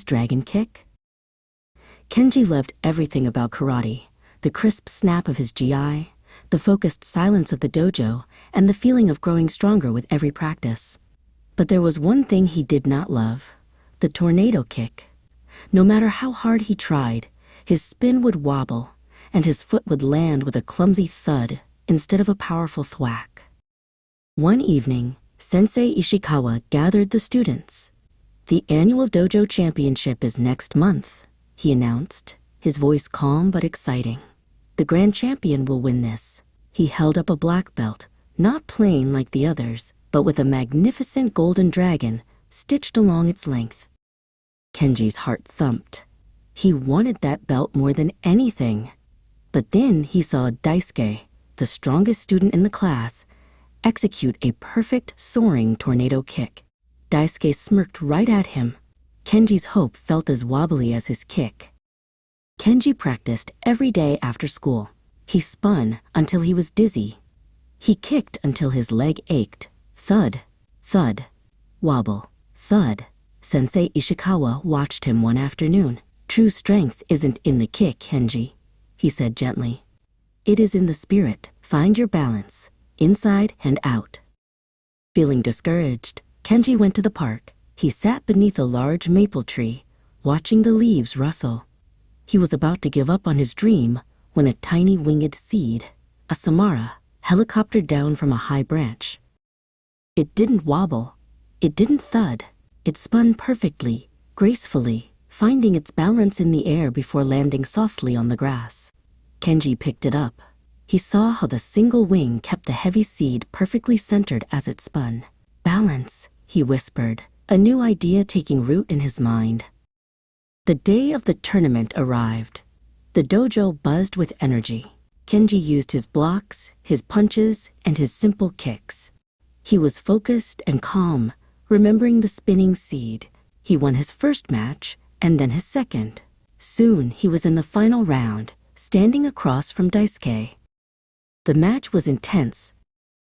dragon kick? Kenji loved everything about karate, the crisp snap of his GI, the focused silence of the dojo, and the feeling of growing stronger with every practice. But there was one thing he did not love: the tornado kick. No matter how hard he tried, his spin would wobble, and his foot would land with a clumsy thud instead of a powerful thwack. One evening, Sensei Ishikawa gathered the students. "The annual dojo championship is next month," he announced, his voice calm but exciting. "The grand champion will win this." He held up a black belt, not plain like the others, but with a magnificent golden dragon stitched along its length. Kenji's heart thumped. He wanted that belt more than anything. But then he saw Daisuke, the strongest student in the class, execute a perfect soaring tornado kick. Daisuke smirked right at him. Kenji's hope felt as wobbly as his kick. Kenji practiced every day after school. He spun until he was dizzy. He kicked until his leg ached. Thud, thud, wobble, thud. Sensei Ishikawa watched him one afternoon. "True strength isn't in the kick, Kenji," he said gently. "It is in the spirit. Find your balance, inside and out." Feeling discouraged, Kenji went to the park. He sat beneath a large maple tree, watching the leaves rustle. He was about to give up on his dream when a tiny winged seed, a samara, helicoptered down from a high branch. It didn't wobble. It didn't thud. It spun perfectly, gracefully, finding its balance in the air before landing softly on the grass. Kenji picked it up. He saw how the single wing kept the heavy seed perfectly centered as it spun. "Balance," he whispered, a new idea taking root in his mind. The day of the tournament arrived. The dojo buzzed with energy. Kenji used his blocks, his punches, and his simple kicks. He was focused and calm, remembering the spinning seed. He won his first match, and then his second. Soon he was in the final round, standing across from Daisuke. The match was intense.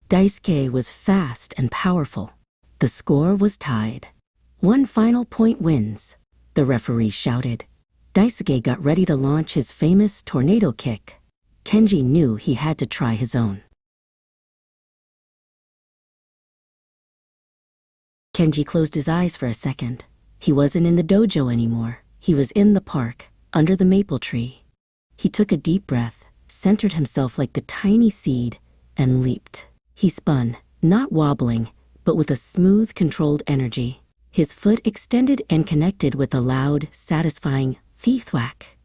Daisuke was fast and powerful. The score was tied. "One final point wins," the referee shouted. Daisuke got ready to launch his famous tornado kick. Kenji knew he had to try his own. Kenji closed his eyes for a second. He wasn't in the dojo anymore. He was in the park, under the maple tree. He took a deep breath, centered himself like the tiny seed, and leaped. He spun, not wobbling, but with a smooth, controlled energy. His foot extended and connected with a loud, satisfying thwack.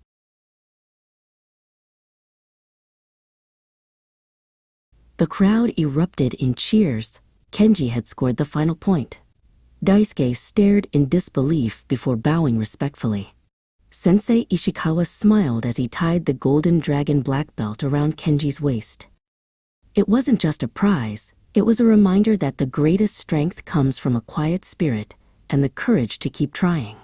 The crowd erupted in cheers. Kenji had scored the final point. Daisuke stared in disbelief before bowing respectfully. Sensei Ishikawa smiled as he tied the golden dragon black belt around Kenji's waist. It wasn't just a prize, it was a reminder that the greatest strength comes from a quiet spirit and the courage to keep trying.